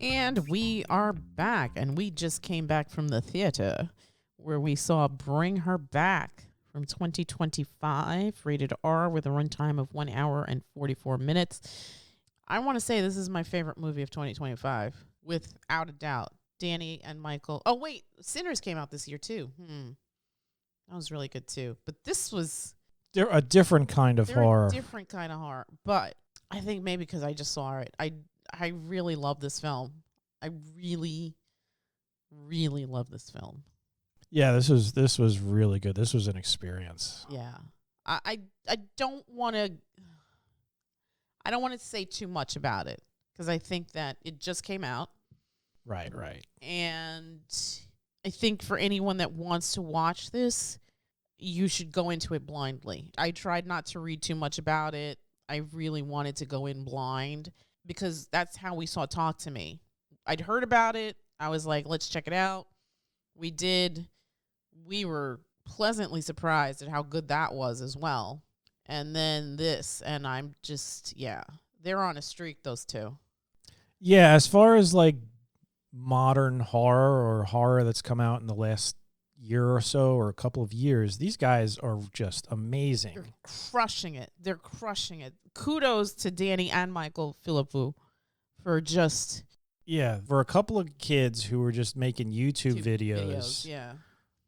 And we are back, and we just came back from the theater where we saw Bring Her Back from 2025, rated R with a runtime of 1 hour and 44 minutes. I want to say this is my favorite movie of 2025, without a doubt. Danny and Michael. Oh, wait, Sinners came out this year, too. That was really good, too. But this was... They're a different kind of horror. Different kind of horror. But I think maybe because I just saw it, I really love this film. I really, really love this film. Yeah, this was really good. This was an experience. Yeah. I don't want to say too much about it because I think that it just came out. Right. And I think for anyone that wants to watch this, you should go into it blindly. I tried not to read too much about it. I really wanted to go in blind because that's how we saw Talk to Me. I'd heard about it. I was like, let's check it out. We did. We were pleasantly surprised at how good that was as well. And then this, and I'm just, they're on a streak, those two. Yeah, as far as like modern horror or horror that's come out in the last year or so or a couple of years, these guys are just amazing. They're crushing it. Kudos to Danny and Michael Philippou for just... Yeah, for a couple of kids who were just making YouTube videos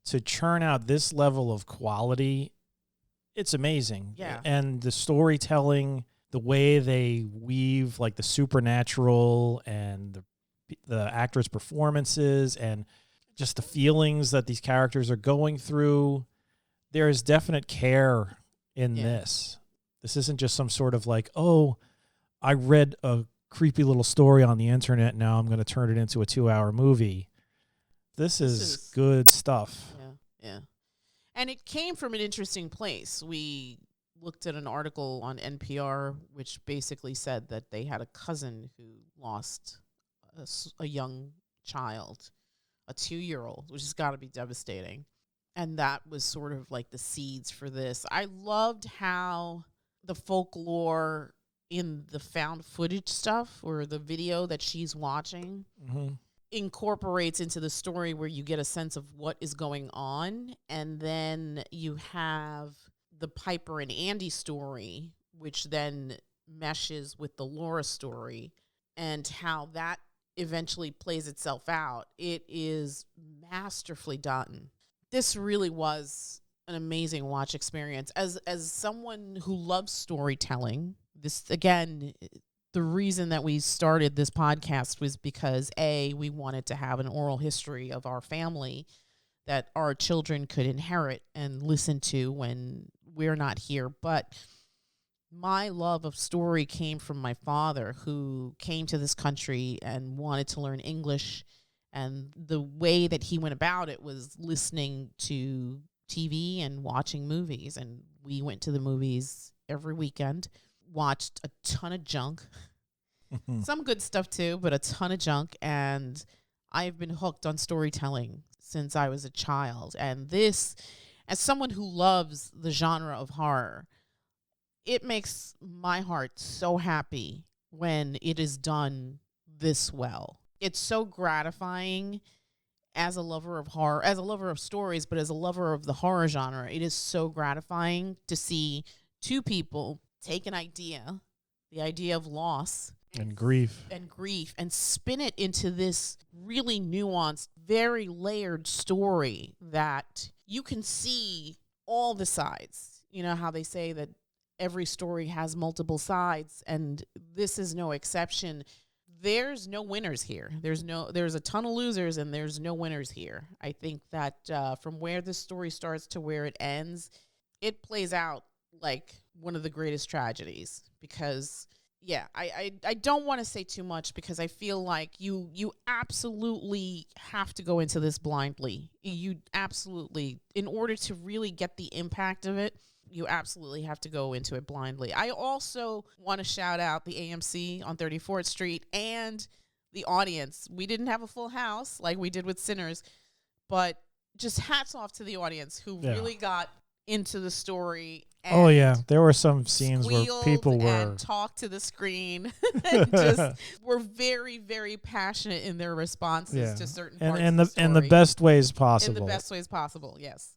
to churn out this level of quality, it's amazing. Yeah. And the storytelling, the way they weave like the supernatural and the actors' performances and just the feelings that these characters are going through, there is definite care in this. This isn't just some sort of like, oh, I read a creepy little story on the internet, now I'm going to turn it into a 2-hour movie. This is good stuff. Yeah. And it came from an interesting place. We looked at an article on NPR which basically said that they had a cousin who lost a young child, a 2-year-old, which has got to be devastating. And that was sort of like the seeds for this. I loved how the folklore in the found footage stuff or the video that she's watching incorporates into the story where you get a sense of what is going on. And then you have the Piper and Andy story, which then meshes with the Laura story and how that eventually plays itself out. It is masterfully done. This really was an amazing watch experience. As someone who loves storytelling, this, again, the reason that we started this podcast was because, A, we wanted to have an oral history of our family that our children could inherit and listen to when we're not here. But my love of story came from my father, who came to this country and wanted to learn English. And the way that he went about it was listening to TV and watching movies. And we went to the movies every weekend, watched a ton of junk, some good stuff too, but a ton of junk. And I've been hooked on storytelling since I was a child. And this, as someone who loves the genre of horror, it makes my heart so happy when it is done this well. It's so gratifying as a lover of horror, as a lover of stories, but as a lover of the horror genre. It is so gratifying to see two people take an idea, the idea of loss and grief, and spin it into this really nuanced, very layered story that you can see all the sides. You know how they say that every story has multiple sides, and this is no exception. There's no winners here. There's a ton of losers, and there's no winners here. I think that from where this story starts to where it ends, it plays out like one of the greatest tragedies. Because, I don't want to say too much because I feel like you absolutely have to go into this blindly. You absolutely, in order to really get the impact of it, you absolutely have to go into it blindly. I also want to shout out the AMC on 34th Street and the audience. We didn't have a full house like we did with Sinners, but just hats off to the audience who really got into the story Oh and yeah, there were some scenes where squealed people were and talked to the screen and just were very, very passionate in their responses to certain parts of the story. in the best ways In possible. the best ways possible, yes.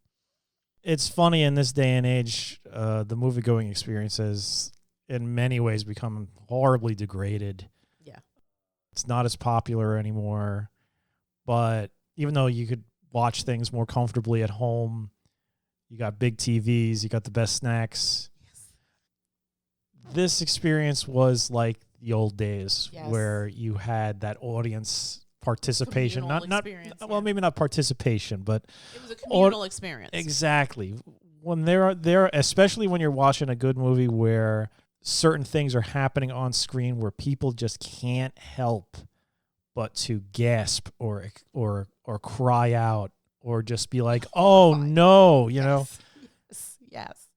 It's funny in this day and age, the movie-going experience has in many ways become horribly degraded. Yeah. It's not as popular anymore, but even though you could watch things more comfortably at home, you got big TVs, you got the best snacks. Yes. This experience was like the old days, Yes. where you had that audience participation. Communal Maybe not participation, but it was a communal experience. Exactly. When there, especially when you're watching a good movie where certain things are happening on screen where people just can't help but to gasp or cry out or just be like, "Oh no," you know. Yes.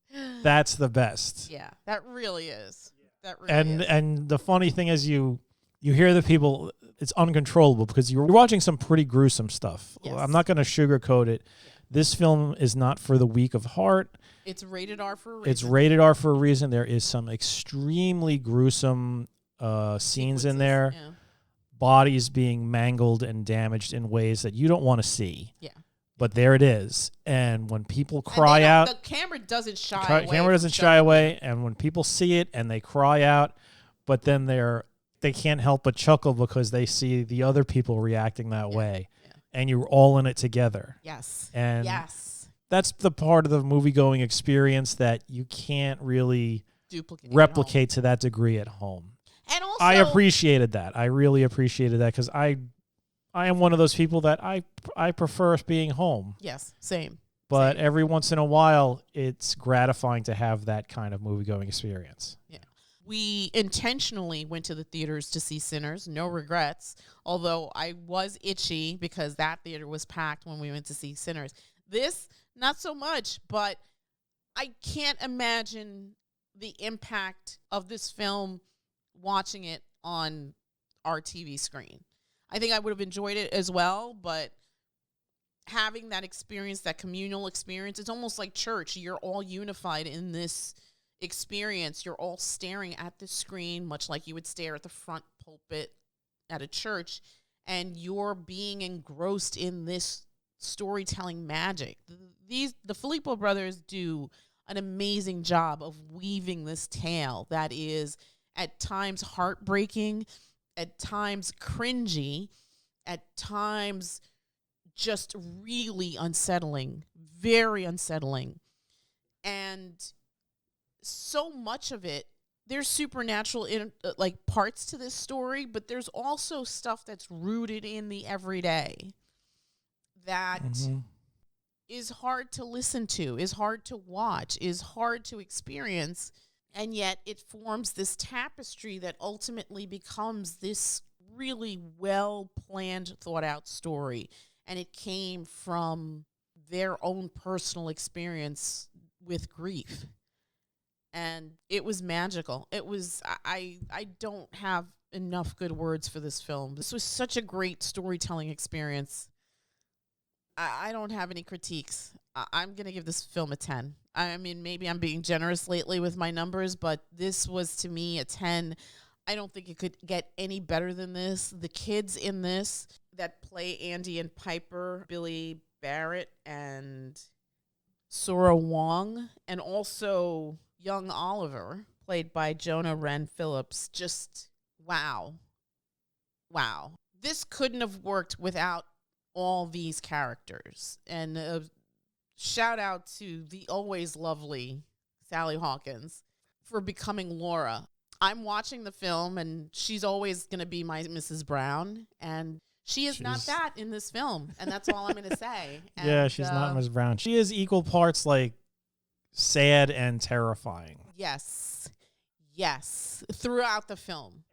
That's the best. Yeah, that really is. That really is. And the funny thing is you hear the people, it's uncontrollable because you're watching some pretty gruesome stuff. Yes. I'm not going to sugarcoat it. This film is not for the weak of heart. It's rated R for a reason. It's rated R for a reason. There is some extremely gruesome scenes in there. Yeah. Bodies being mangled and damaged in ways that you don't want to see. Yeah. But there it is. And when people cry out, the camera doesn't shy away. Camera doesn't shy away. And when people see it and they cry out, but then they can't help but chuckle because they see the other people reacting that way. Yeah. And you're all in it together. Yes. And that's the part of the movie-going experience that you can't really replicate to that degree at home. And also, I appreciated that. I really appreciated that because I am one of those people that I prefer being home. Yes, same. But every once in a while, it's gratifying to have that kind of movie-going experience. Yeah. We intentionally went to the theaters to see Sinners, no regrets, although I was itchy because that theater was packed when we went to see Sinners. This, not so much, but I can't imagine the impact of this film watching it on our TV screen. I think I would have enjoyed it as well, but having that experience, that communal experience, it's almost like church. You're all unified in this experience. You're all staring at the screen, much like you would stare at the front pulpit at a church, and you're being engrossed in this storytelling magic. The Philippou brothers do an amazing job of weaving this tale that is at times heartbreaking, at times cringy, at times just really unsettling, very unsettling. And so much of it, there's supernatural parts to this story, but there's also stuff that's rooted in the everyday that is hard to listen to, is hard to watch, is hard to experience. And yet it forms this tapestry that ultimately becomes this really well-planned, thought-out story. And it came from their own personal experience with grief. And it was magical. It was, I don't have enough good words for this film. This was such a great storytelling experience. I don't have any critiques. I'm going to give this film a 10. I mean, maybe I'm being generous lately with my numbers, but this was, to me, a 10. I don't think it could get any better than this. The kids in this that play Andy and Piper, Billy Barratt and Sora Wong, and also young Oliver, played by Jonah Wren Phillips, just wow. Wow. This couldn't have worked without all these characters. And shout out to the always lovely Sally Hawkins for becoming Laura. I'm watching the film, and she's always going to be my Mrs. Brown, and she's not that in this film, and that's all I'm going to say. And, yeah, she's not Mrs. Brown. She is equal parts, like, sad and terrifying. Yes. Yes. Throughout the film.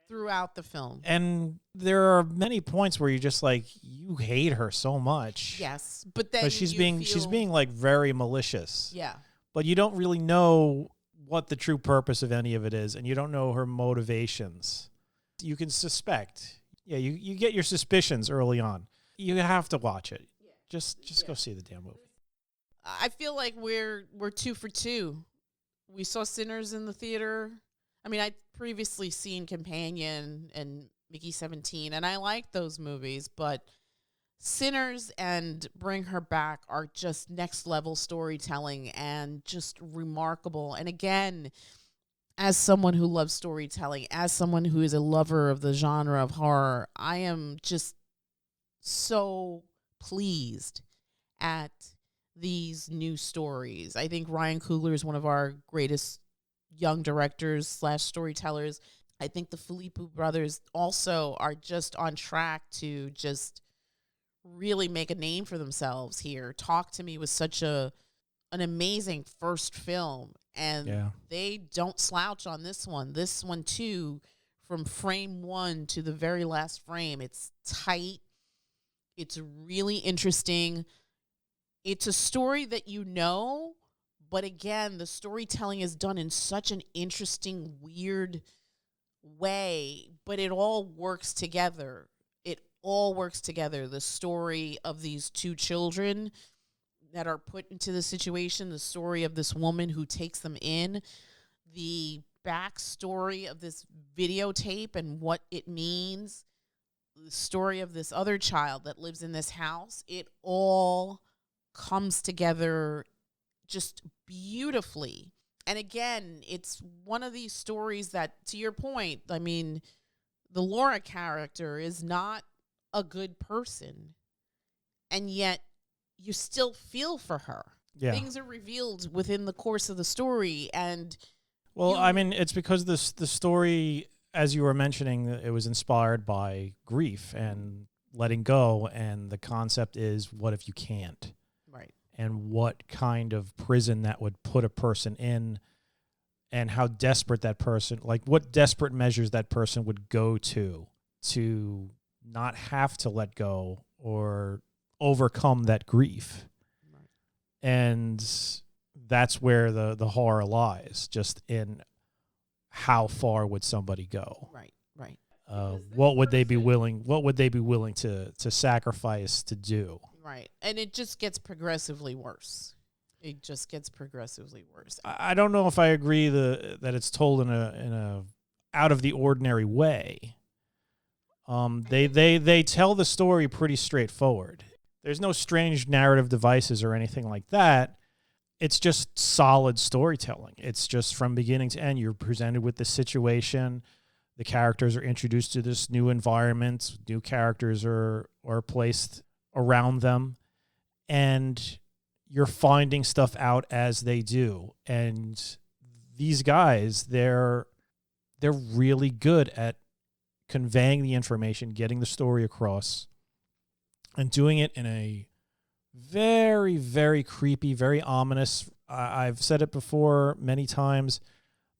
And there are many points where you're just like, you hate her so much. Yes. But then she's being like very malicious. Yeah. But you don't really know what the true purpose of any of it is, and you don't know her motivations. You can suspect. Yeah, you get your suspicions early on. You have to watch it. Yeah. Just go see the damn movie. I feel like we're 2 for 2 We saw Sinners in the theater. I mean, I'd previously seen Companion and Mickey 17, and I like those movies, but Sinners and Bring Her Back are just next level storytelling and just remarkable. And again, as someone who loves storytelling, as someone who is a lover of the genre of horror, I am just so pleased at these new stories. I think Ryan Coogler is one of our greatest young directors slash storytellers. I think the Philippou brothers also are just on track to just really make a name for themselves here. Talk to Me was such an amazing first film, and they don't slouch on this one. This one too, from frame one to the very last frame, it's tight. It's really interesting. It's a story that you know, but again, the storytelling is done in such an interesting, weird way, but it all works together. It all works together. The story of these two children that are put into the situation, the story of this woman who takes them in, the backstory of this videotape and what it means, the story of this other child that lives in this house, it all comes together just beautifully. And again, it's one of these stories that, to your point, I mean, the Laura character is not a good person, and yet you still feel for her. Yeah. Things are revealed within the course of the story, and I mean, it's because the story, as you were mentioning, it was inspired by grief and letting go, and the concept is, what if you can't? Right. And what kind of prison that would put a person in, and how desperate that person, like what desperate measures that person would go to not have to let go or overcome that grief. Right. And that's where the horror lies, just in how far would somebody go. Right. Right. What would they be willing to sacrifice to do? Right. And it just gets progressively worse. It just gets progressively worse. I don't know if I agree that it's told in a out of the ordinary way. They tell the story pretty straightforward. There's no strange narrative devices or anything like that. It's just solid storytelling. It's just from beginning to end, you're presented with the situation. The characters are introduced to this new environment. New characters are placed around them, and you're finding stuff out as they do. And these guys, they're really good at conveying the information, getting the story across, and doing it in a very, very creepy, very ominous. I've said it before many times.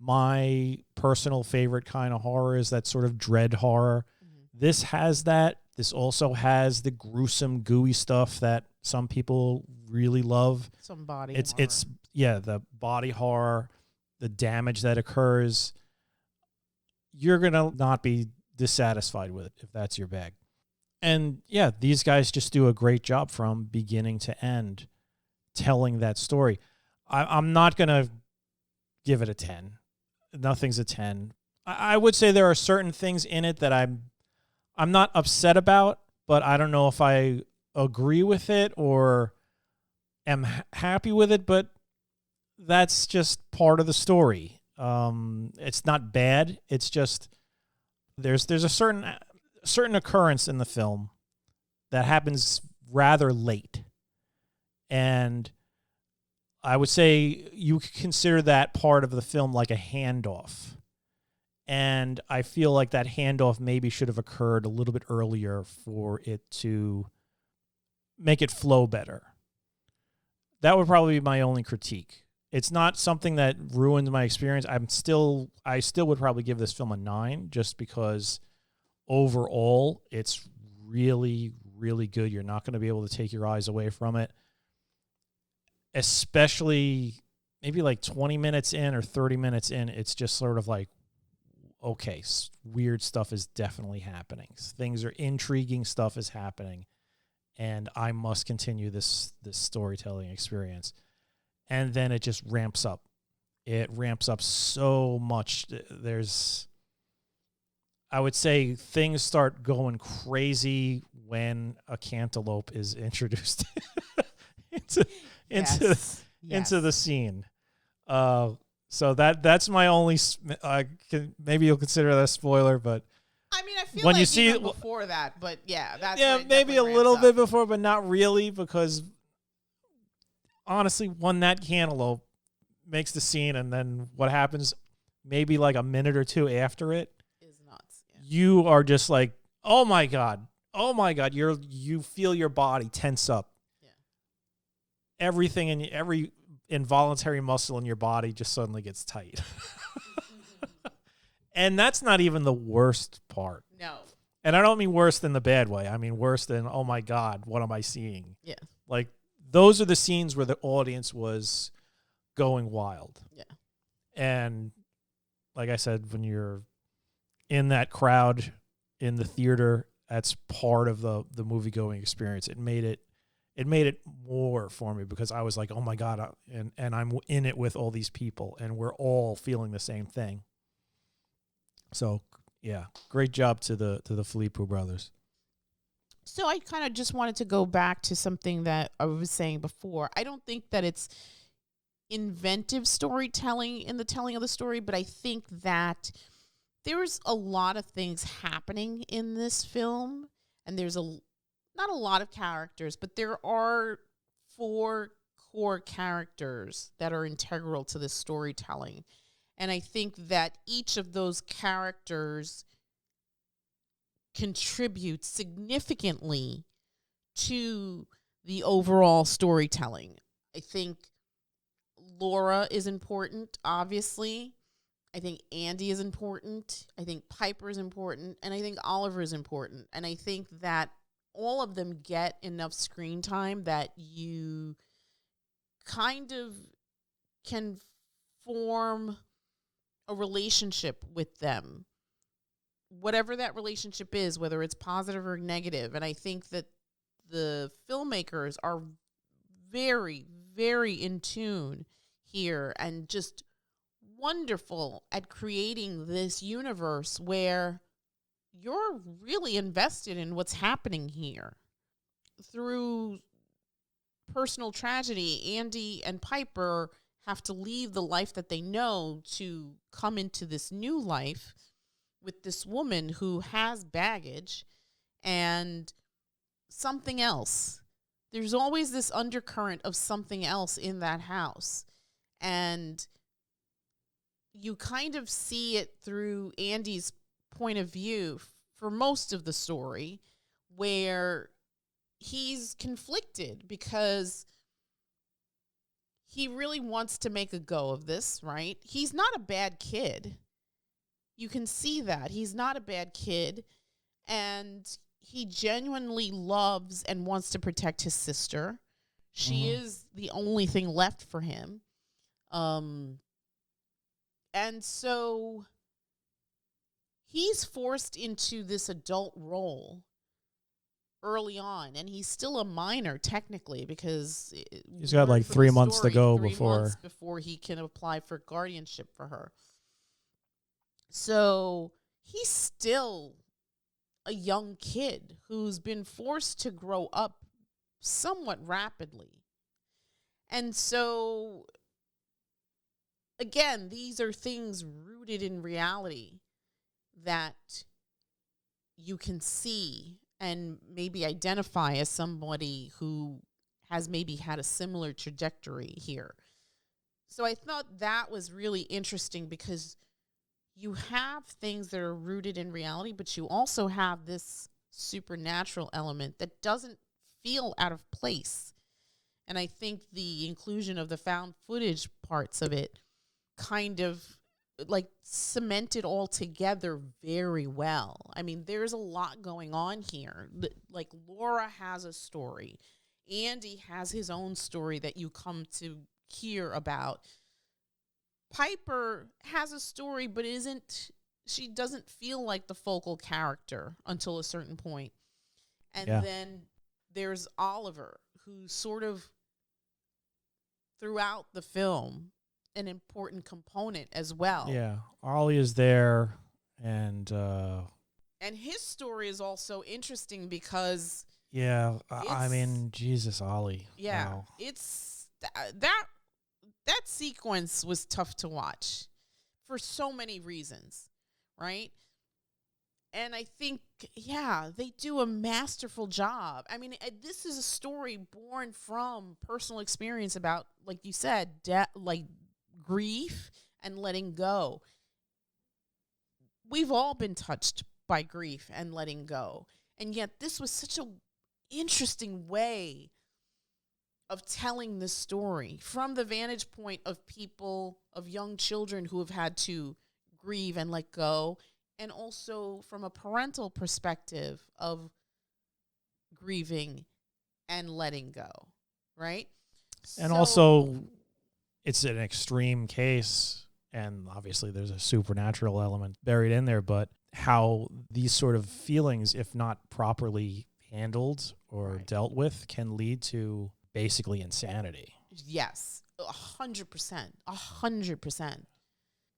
My personal favorite kind of horror is that sort of dread horror. Mm-hmm. This has that. This also has the gruesome, gooey stuff that some people really love. Some body horror. It's the body horror, the damage that occurs. You're going to not be dissatisfied with it if that's your bag. And yeah, these guys just do a great job from beginning to end telling that story. I'm not going to give it a 10. Nothing's a 10. I would say there are certain things in it that I'm not upset about, but I don't know if I agree with it or am happy with it, but that's just part of the story. It's not bad. It's just there's a certain occurrence in the film that happens rather late. And I would say you could consider that part of the film like a handoff. And I feel like that handoff maybe should have occurred a little bit earlier for it to make it flow better. That would probably be my only critique. It's not something that ruined my experience. I still would probably give this film a 9 just because overall it's really, really good. You're not going to be able to take your eyes away from it. Especially maybe like 20 minutes in or 30 minutes in, it's just sort of like, okay, weird stuff is definitely happening. Things are intriguing, stuff is happening, and I must continue this storytelling experience. And then it just ramps up. It ramps up so much. I would say things start going crazy when a cantaloupe is introduced into the scene. So that's my only. Maybe you'll consider that a spoiler, but I mean, I feel when like you see even before that, but that's maybe a little bit before, but not really, because honestly, when that cantaloupe makes the scene, and then what happens, maybe like a minute or two after it, is nuts. Yeah. You are just like, oh my god, you feel your body tense up. Yeah. Everything in every involuntary muscle in your body just suddenly gets tight. And that's not even the worst part. No. And I don't mean worse than the bad way. I mean worse than, oh my God, what am I seeing? Yeah. Like, those are the scenes where the audience was going wild. Yeah. And like I said, when you're in that crowd in the theater, that's part of the movie-going experience. It made it more for me, because I was like, oh my God, and I'm in it with all these people, and we're all feeling the same thing. So yeah, great job to the Philippou brothers. So I kind of just wanted to go back to something that I was saying before. I don't think that it's inventive storytelling in the telling of the story, but I think that there's a lot of things happening in this film, and there's not a lot of characters, but there are 4 core characters that are integral to this storytelling. And I think that each of those characters contributes significantly to the overall storytelling. I think Laura is important, obviously. I think Andy is important. I think Piper is important. And I think Oliver is important. And I think that all of them get enough screen time that you kind of can form a relationship with them, whatever that relationship is, whether it's positive or negative. And I think that the filmmakers are very, very in tune here, and just wonderful at creating this universe where you're really invested in what's happening here. Through personal tragedy, Andy and Piper have to leave the life that they know to come into this new life with this woman who has baggage and something else. There's always this undercurrent of something else in that house. And you kind of see it through Andy's point of view for most of the story, where he's conflicted because he really wants to make a go of this, right? He's not a bad kid. You can see that. He's not a bad kid. And he genuinely loves and wants to protect his sister. She is the only thing left for him. And so he's forced into this adult role early on, and he's still a minor technically, because he's got like 3 months to go before he can apply for guardianship for her. So he's still a young kid who's been forced to grow up somewhat rapidly. And so, again, these are things rooted in reality that you can see and maybe identify as somebody who has maybe had a similar trajectory here. So I thought that was really interesting, because you have things that are rooted in reality, but you also have this supernatural element that doesn't feel out of place. And I think the inclusion of the found footage parts of it kind of like cemented all together very well. I mean, there's a lot going on here. Like, Laura has a story. Andy has his own story that you come to hear about. Piper has a story, but she doesn't feel like the focal character until a certain point. And then there's Oliver, who sort of throughout the film, an important component as well. Yeah, Ollie is there, and his story is also interesting because yeah, I mean, Jesus, Ollie. yeah, Wow. it's that sequence was tough to watch for so many reasons, right? And I think, yeah, they do a masterful job. I mean, this is a story born from personal experience about, like you said, like grief and letting go. We've all been touched by grief and letting go. And yet this was such an interesting way of telling this story from the vantage point of people, of young children who have had to grieve and let go, and also from a parental perspective of grieving and letting go, right? And also, it's an extreme case, and obviously there's a supernatural element buried in there, but how these sort of feelings, if not properly handled or dealt with, can lead to basically insanity. Yes, 100%, 100%.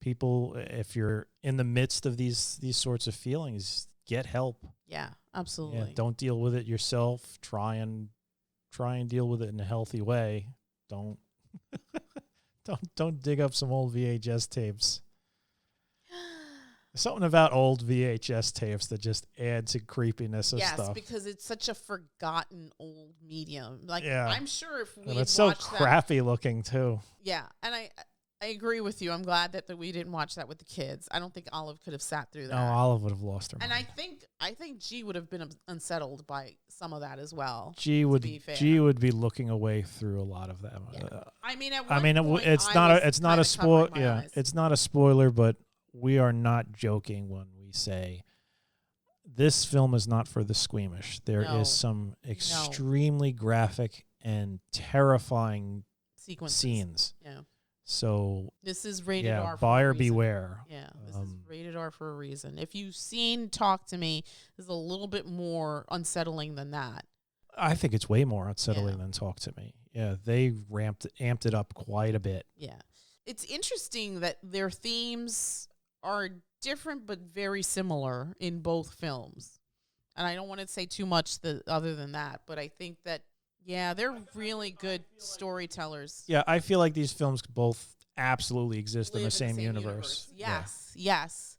People, if you're in the midst of these sorts of feelings, get help. Yeah, absolutely. Yeah, don't deal with it yourself. Try and deal with it in a healthy way. Don't don't dig up some old VHS tapes. There's something about old VHS tapes that just add to creepiness of stuff. Yes, because it's such a forgotten old medium. Like, yeah. I'm sure if we and had it's so watched crappy looking too. Yeah, and I agree with you. I'm glad that we didn't watch that with the kids. I don't think Olive could have sat through that. No, Olive would have lost her and mind. I think G would have been unsettled by some of that as well. G would be looking away through a lot of them. Yeah. I mean, it's not a spoil. Yeah, it's not a spoiler, but we are not joking when we say this film is not for the squeamish. There is some extremely graphic and terrifying scenes. Yeah. So this is rated R. Buyer beware. Yeah, this is rated R for a reason. If you've seen Talk to Me, this is a little bit more unsettling than that. I think it's way more unsettling than Talk to Me. Yeah, they amped it up quite a bit. Yeah. It's interesting that their themes are different but very similar in both films. And I don't want to say too much other than that, but I think that, yeah, they're really good storytellers. Yeah, I feel like these films both absolutely exist in the same universe. Yes, yes.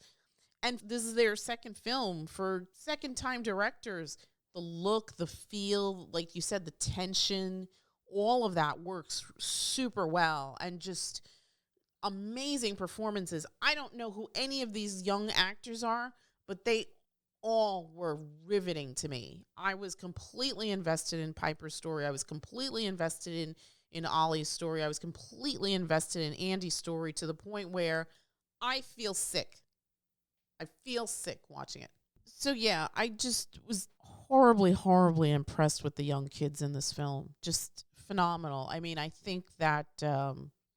And this is their second film for second-time directors. The look, the feel, like you said, the tension, all of that works super well. And just amazing performances. I don't know who any of these young actors are, but they all were riveting to me. I was completely invested in Piper's story. I was completely invested in Ollie's story. I was completely invested in Andy's story to the point where I feel sick. I feel sick watching it. So yeah, I just was horribly, horribly impressed with the young kids in this film. Just phenomenal. I mean, I think that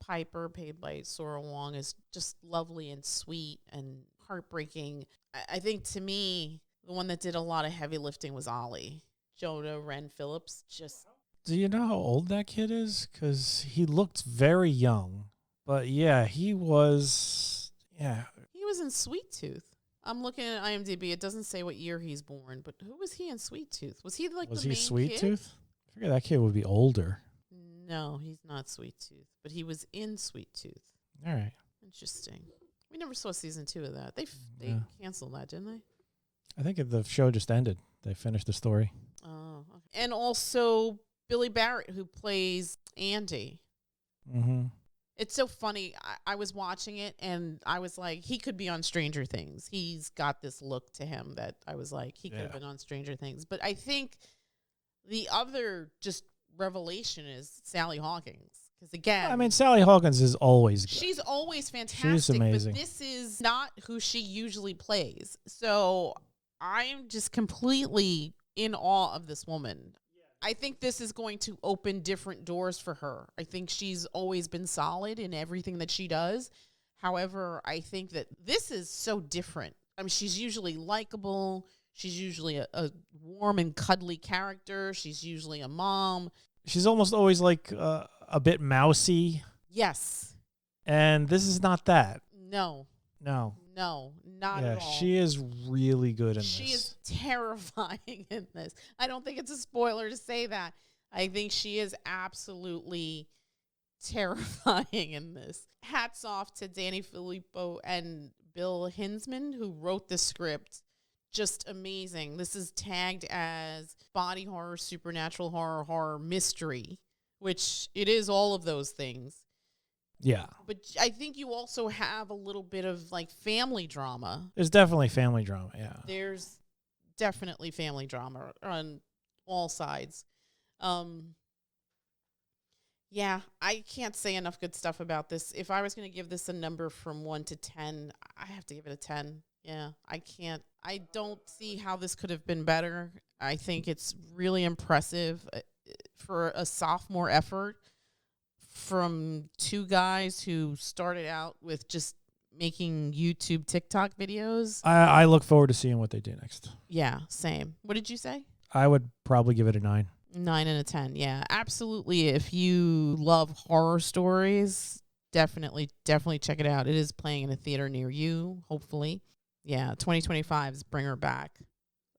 Piper, played by Sora Wong, is just lovely and sweet and heartbreaking. I think, to me, the one that did a lot of heavy lifting was Ollie. Jonah Wren Phillips. Do you know how old that kid is? Because he looked very young. But yeah, he was. Yeah. He was in Sweet Tooth. I'm looking at IMDb. It doesn't say what year he's born, but who was he in Sweet Tooth? Was he the main kid? Sweet Tooth? I figure that kid would be older. No, he's not Sweet Tooth, but he was in Sweet Tooth. All right. Interesting. We never saw season 2 of that. They canceled that, didn't they? I think the show just ended. They finished the story. Oh, okay. And also Billy Barratt, who plays Andy. Mm-hmm. It's so funny. I was watching it, and I was like, he could be on Stranger Things. He's got this look to him that I was like, he could have been on Stranger Things. But I think the other just revelation is Sally Hawkins. Because again, I mean, Sally Hawkins is always good. She's always fantastic. She's amazing. But this is not who she usually plays. So I am just completely in awe of this woman. I think this is going to open different doors for her. I think she's always been solid in everything that she does. However, I think that this is so different. I mean, she's usually likable. She's usually a warm and cuddly character. She's usually a mom. She's almost always like a bit mousy. Yes. And this is not that. No. No. No, not at all. She is really good in this. She is terrifying in this. I don't think it's a spoiler to say that. I think she is absolutely terrifying in this. Hats off to Danny Philippou and Bill Hinzman, who wrote the script. Just amazing. This is tagged as body horror, supernatural horror, horror mystery, which it is all of those things. Yeah. But I think you also have a little bit of like family drama. There's definitely family drama, yeah. There's definitely family drama on all sides. Yeah, I can't say enough good stuff about this. If I was going to give this a number from 1 to 10, I have to give it a 10. Yeah, I don't see how this could have been better. I think it's really impressive for a sophomore effort from two guys who started out with just making YouTube, TikTok videos. I look forward to seeing what they do next. Yeah, same. What did you say? I would probably give it a 9. 9 and a 10. Yeah, absolutely. If you love horror stories, definitely check it out. It is playing in a theater near you, hopefully. Yeah, 2025's Bring Her Back.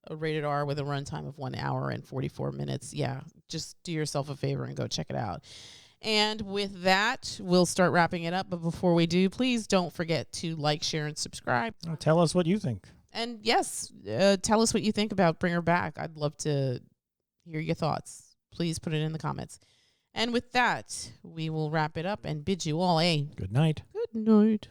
A rated R with a runtime of 1 hour and 44 minutes. Yeah, just do yourself a favor and go check it out. And with that, we'll start wrapping it up. But before we do, please don't forget to like, share, and subscribe. Tell us what you think. And yes, tell us what you think about Bring Her Back. I'd love to hear your thoughts. Please put it in the comments. And with that, we will wrap it up and bid you all a good night. Good night.